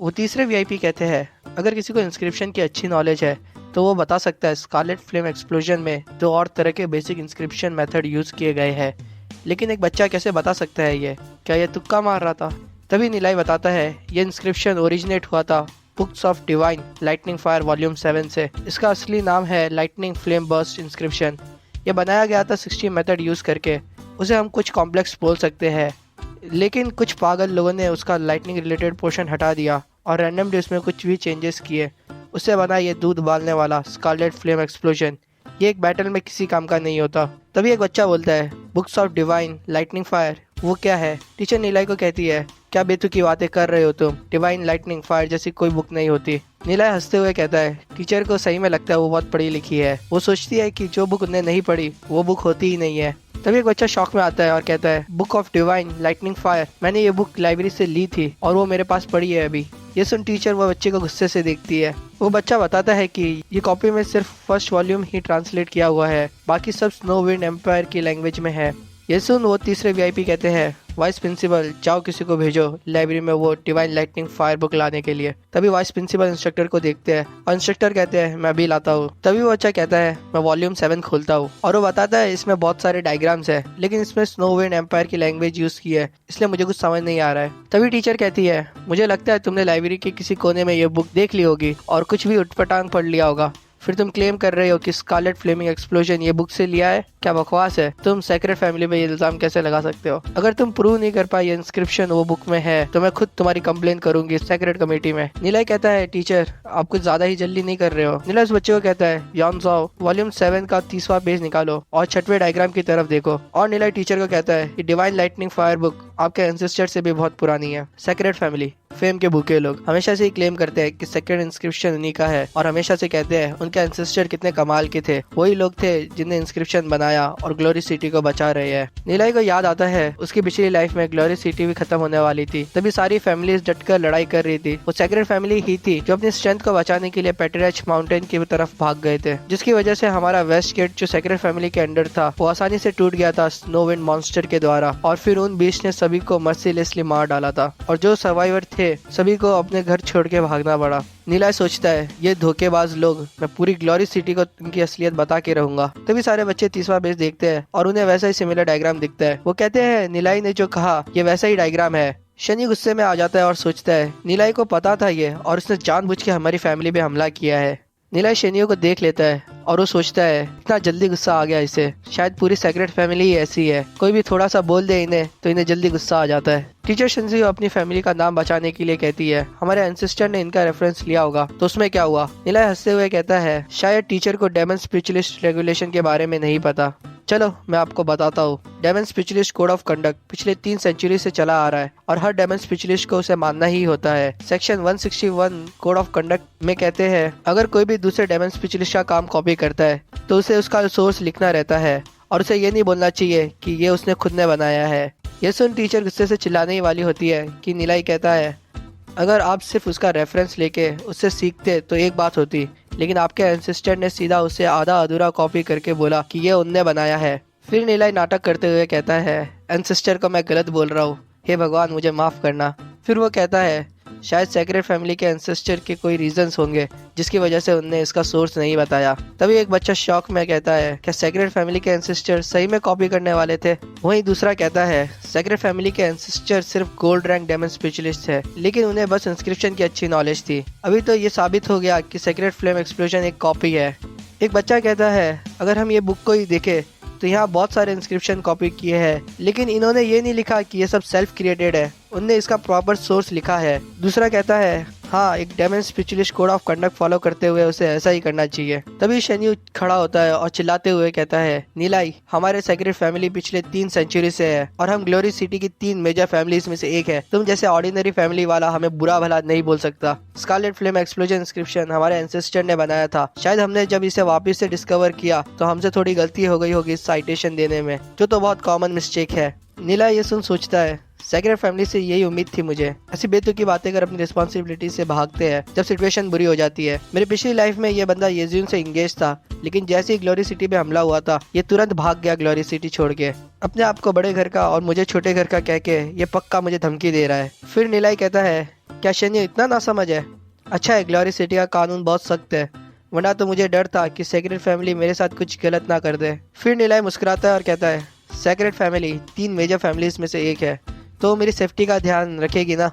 वो तीसरे वीआईपी कहते हैं अगर किसी को इंस्क्रिप्शन की अच्छी नॉलेज है तो वो बता सकता है स्कारलेट फ्लेम एक्सप्लोजन में दो और तरह के बेसिक इंस्क्रिप्शन मेथड यूज़ किए गए हैं। लेकिन एक बच्चा कैसे बता सकता है ये? क्या ये तुक्का मार रहा था? तभी निलाई बताता है ये इंस्क्रिप्शन ओरिजिनेट हुआ था books of divine lightning fire volume 7 से। इसका असली नाम है लाइटनिंग फ्लेम बर्स्ट इंस्क्रिप्शन। ये बनाया गया था 60 मेथड यूज़ करके। उसे हम कुछ कॉम्प्लेक्स बोल सकते हैं, लेकिन कुछ पागल लोगों ने उसका लाइटनिंग रिलेटेड पोर्शन हटा दिया और रैंडमली उसमें कुछ भी चेंजेस किए। उससे बना ये दूध उबालने वाला स्कारलेट फ्लेम एक्सप्लोजन। ये एक बैटल में किसी काम का नहीं होता। तभी एक बच्चा बोलता है books of divine lightning fire वो क्या है? टीचर नीलाई को कहती है क्या बेतुकी बातें कर रहे हो तुम? डिवाइन लाइटनिंग फायर जैसी कोई बुक नहीं होती। नीलाई हंसते हुए कहता है टीचर को सही में लगता है वो बहुत पढ़ी लिखी है। वो सोचती है कि जो बुक उन्हें नहीं पढ़ी वो बुक होती ही नहीं है। तभी एक बच्चा शौक में आता है और कहता है book of divine lightning fire, मैंने ये बुक लाइब्रेरी से ली थी और वो मेरे पास पड़ी है अभी। ये सुन टीचर वो बच्चे को गुस्से से देखती है। वो बच्चा बताता है कि ये कॉपी में सिर्फ फर्स्ट वॉल्यूम ही ट्रांसलेट किया हुआ है, बाकी सब स्नो विंड एम्पायर की लैंग्वेज में है। ये सुन वो तीसरे वीआईपी कहते हैं वाइस प्रिंसिपल जाओ किसी को भेजो लाइब्रेरी में वो डिवाइन लाइटनिंग फायर बुक लाने के लिए। तभी वाइस प्रिंसिपल इंस्ट्रक्टर को देखते हैं और इंस्ट्रक्टर कहते हैं मैं भी लाता हूँ। तभी वो बच्चा कहता है मैं वॉल्यूम 7 खोलता हूँ और वो बताता है इसमें बहुत सारे डायग्राम्स है, लेकिन इसमें स्नो विंड एम्पायर की लैंग्वेज यूज की है, इसलिए मुझे कुछ समझ नहीं आ रहा है। तभी टीचर कहती है मुझे लगता है तुमने लाइब्रेरी के किसी कोने में ये बुक देख ली होगी और कुछ भी उटपटांग पढ़ लिया होगा, फिर तुम क्लेम कर रहे हो कि स्कारलेट फ्लेमिंग एक्सप्लोजन ये बुक से लिया है। क्या बकवास है? तुम सेक्रेट फैमिली पे ये इल्जाम कैसे लगा सकते हो? अगर तुम प्रूव नहीं कर पाए ये इंस्क्रिप्शन वो बुक में है तो मैं खुद तुम्हारी कंप्लेन करूंगी सेक्रेट कमेटी में। नीलाई कहता है टीचर आप कुछ ज्यादा ही जल्दी नहीं कर रहे हो। नीलाई उस बच्चे को कहता है यान जाओ वॉल्यूम 7 का 30वां पेज निकालो और 6वें डायग्राम की तरफ देखो। और नीलाई टीचर को कहता है ये डिवाइन लाइटनिंग फायर बुक आपके एंसेस्टर से भी बहुत पुरानी है। सेक्रेट फैमिली फेम के भूखे लोग हमेशा से ही क्लेम करते हैं कि सेक्रेट इंस्क्रिप्शन उन्हीं का है और हमेशा से कहते हैं उनके एंसेस्टर कितने कमाल के थे। वही लोग थे जिन्हें इंस्क्रिप्शन बनाया और ग्लोरी सिटी को बचा रहे हैं। नीलाई को याद आता है उसकी पिछली लाइफ में ग्लोरी सिटी भी खत्म होने वाली थी। तभी सारी फैमिलीज डटकर लड़ाई कर रही थी। वो सेक्रेट फैमिली ही थी जो अपनी स्ट्रेंथ को बचाने के लिए पेटरेच माउंटेन की तरफ भाग गए थे, जिसकी वजह से हमारा वेस्ट गेट जो सेक्रेट फैमिली के अंडर था वो आसानी से टूट गया था स्नो विंड मॉन्स्टर के द्वारा। और फिर उन बीच ने सभी को मर्सीलेसली मार डाला था और जो सर्वाइवर थे सभी को अपने घर छोड़ के भागना पड़ा। नीलाई सोचता है ये धोखेबाज लोग, मैं पूरी ग्लोरी सिटी को इनकी असलियत बता के रहूंगा। तभी सारे बच्चे 30वां पेज देखते हैं और उन्हें वैसा ही सिमिलर डायग्राम दिखता है। वो कहते हैं नीलाई ने जो कहा ये वैसा ही डायग्राम है। शनि गुस्से में आ जाता है और सोचता है नीलाई को पता था ये और उसने जानबूझ के हमारी फैमिली पे हमला किया है। नीलाई शनियों को देख लेता है और वो सोचता है इतना जल्दी गुस्सा आ गया इसे, शायद पूरी सेक्रेट फैमिली ही ऐसी है, कोई भी थोड़ा सा बोल दे इन्हें तो इन्हें जल्दी गुस्सा आ जाता है। टीचर शिंजी अपनी फैमिली का नाम बचाने के लिए कहती है हमारे एंसेस्टर ने इनका रेफरेंस लिया होगा तो उसमें क्या हुआ? नीलाई हंसते हुए कहता है शायद टीचर को डेमन स्पिरिचुअलिस्ट रेगुलेशन के बारे में नहीं पता। चलो मैं आपको बताता हूँ। Demon spiritualist code of conduct पिछले 3 सेंचुरी से चला आ रहा है और हर डेमन स्पिरिचुअलिस्ट को उसे मानना ही होता है। सेक्शन 161 कोड ऑफ कंडक्ट में कहते हैं अगर कोई भी दूसरे डेमन स्पिरिचुअलिस्ट का काम कॉपी करता है तो उसे उसका सोर्स लिखना रहता है और उसे ये नहीं बोलना चाहिए कि ये उसने खुद ने बनाया है। ये सुन टीचर गुस्से से चिल्लाने ही वाली होती है कि नीलाई कहता है अगर आप सिर्फ उसका रेफरेंस लेके उससे सीखते तो एक बात होती, लेकिन आपके एंसेस्टर ने सीधा उसे आधा अधूरा कॉपी करके बोला कि ये उनने बनाया है। फिर नीलाई नाटक करते हुए कहता है एंसेस्टर को मैं गलत बोल रहा हूँ, हे भगवान मुझे माफ करना। फिर वो कहता है शायद सेक्रेट फैमिली के एंसेस्टर के कोई रीजंस होंगे जिसकी वजह से उनने इसका सोर्स नहीं बताया। तभी एक बच्चा शौक में कहता है क्या सेक्रेट फैमिली के एंसेस्टर सही में कॉपी करने वाले थे? वहीं दूसरा कहता है सेक्रेट फैमिली के एंसेस्टर सिर्फ गोल्ड रैंक डेमन स्पिरिचुअलिस्ट है, लेकिन उन्हें बस इंस्क्रिप्शन की अच्छी नॉलेज थी। अभी तो ये साबित हो गया कि सेक्रेट फ्लेम एक्सप्लोजन एक कॉपी है। एक बच्चा कहता है अगर हम ये बुक को ही देखें तो यहाँ बहुत सारे इंस्क्रिप्शन कॉपी किए हैं, लेकिन इन्होंने ये नहीं लिखा कि ये सब सेल्फ क्रिएटेड है, उनने इसका प्रॉपर सोर्स लिखा है। दूसरा कहता है हाँ एक demon spiritualist code of conduct follow करते हुए उसे ऐसा ही करना चाहिए। तभी शनियू खड़ा होता है और चिल्लाते हुए कहता है नीलाई हमारे सेक्रेट फैमिली पिछले 3 सेंचुरी से है और हम ग्लोरी सिटी की 3 मेजर फैमिलीज में से एक है। तुम जैसे ऑर्डिनरी फैमिली वाला हमें बुरा भला नहीं बोल सकता। स्कारलेट फ्लेम एक्सप्लोजन इंस्क्रिप्शन हमारे एंसेस्टर ने बनाया था, शायद हमने जब इसे वापस से डिस्कवर किया तो हमसे थोड़ी गलती हो गई होगी साइटेशन देने में, जो तो बहुत कॉमन मिस्टेक है। नीला ये सुन सोचता है सेक्रेट फैमिली से यही उम्मीद थी मुझे, ऐसी बेतुकी बातें कर अपनी रिस्पॉन्सिबिलिटी से भागते हैं जब सिचुएशन बुरी हो जाती है। मेरी पिछली लाइफ में ये बंदा येजुन से इंगेज था, लेकिन जैसे ही ग्लोरी सिटी पे हमला हुआ था ये तुरंत भाग गया ग्लोरी सिटी छोड़ के। अपने आप को बड़े घर का और मुझे छोटे घर का कह के ये पक्का मुझे धमकी दे रहा है। फिर नीलाई कहता है क्या शनियो इतना ना समझ है? अच्छा है ग्लोरी सिटी का कानून बहुत सख्त है, वरना तो मुझे डर था कि सेक्रेट फैमिली मेरे साथ कुछ गलत ना कर दे। फिर निलय मुस्कुराता है और कहता है, सेक्रेट फैमिली 3 मेजर फैमिलीज में से एक है, तो मेरी सेफ्टी का ध्यान रखेगी ना?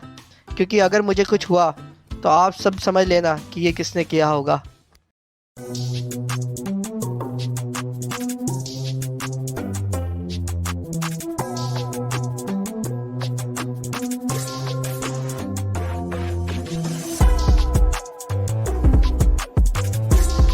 क्योंकि अगर मुझे कुछ हुआ तो आप सब समझ लेना कि ये किसने किया होगा।